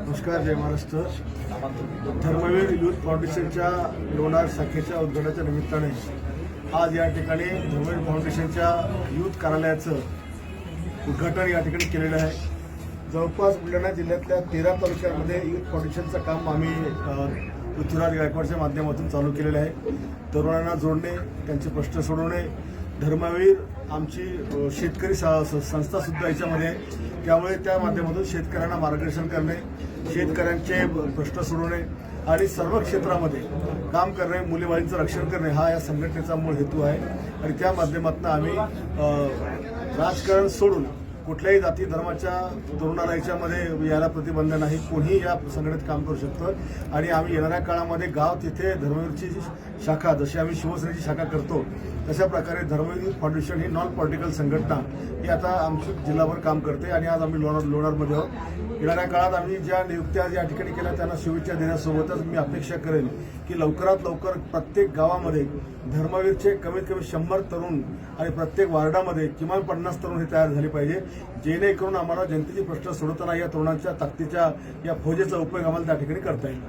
नमस्कार, जय महाराष्ट्र. धर्मवीर युथ फाउंडेशनच्या लोणार शाखेच्या उद्घाटनाच्या निमित्ताने आज या ठिकाणी धर्मवीर फाउंडेशनच्या युथ कार्यालयाचं उद्घाटन या ठिकाणी केलेलं आहे. जवळपास बुलढाणा जिल्ह्यातल्या 13 तालुक्यांमध्ये युथ फाउंडेशनचं काम आम्ही पृथ्वीराज गायकवाडच्या माध्यमातून चालू केलेलं आहे. तरुणांना जोडणे, त्यांचे प्रश्न सोडवणे. धर्मवीर आमची शेतकरी संस्था सुद्धा याच्यामध्ये आहे. त्यामुळे त्या माध्यमातून शेतकऱ्यांना मार्गदर्शन करणे, शेतकऱ्यांचे प्रश्न सोडवणे आणि सर्व क्षेत्रामध्ये काम करणे, मुलीबाळींचं रक्षण करणे हा या संघटनेचा मूळ हेतू आहे. आणि त्या माध्यमातून आम्ही राजकारण सोडून कुठल्याही जाती धर्माच्या तरुणाला याच्यामध्ये यायला प्रतिबंध नाही. कोणीही या संघटनेत काम करू शकतं. आणि आम्ही येणाऱ्या काळामध्ये गाव तिथे धर्मवीरची शाखा, जशी आम्ही शिवसेनेची शाखा करतो तशा प्रकारे धर्मवीर युथ फाउंडेशन ही नॉन पॉलिटिकल संघटना ही आता आमच्या जिल्हाभर काम करते. आणि आज आम्ही लोणारमध्ये आहोत. येणाऱ्या काळात आम्ही ज्या नियुक्त्या या ठिकाणी केल्या त्यांना शुभेच्छा देण्यासोबतच मी अपेक्षा करेन की लवकरात लवकर प्रत्येक गावामध्ये धर्मवीरचे कमीत कमी 100 तरुण आणि प्रत्येक वार्डामध्ये किमान 50 तरुण हे तयार झाले पाहिजे, जेणेकरून आम्हाला जनतेचे प्रश्न सोडवताना या तरुणांच्या ताकदीच्या या फौजेचा उपयोग आम्हाला त्या ठिकाणी करता येईल.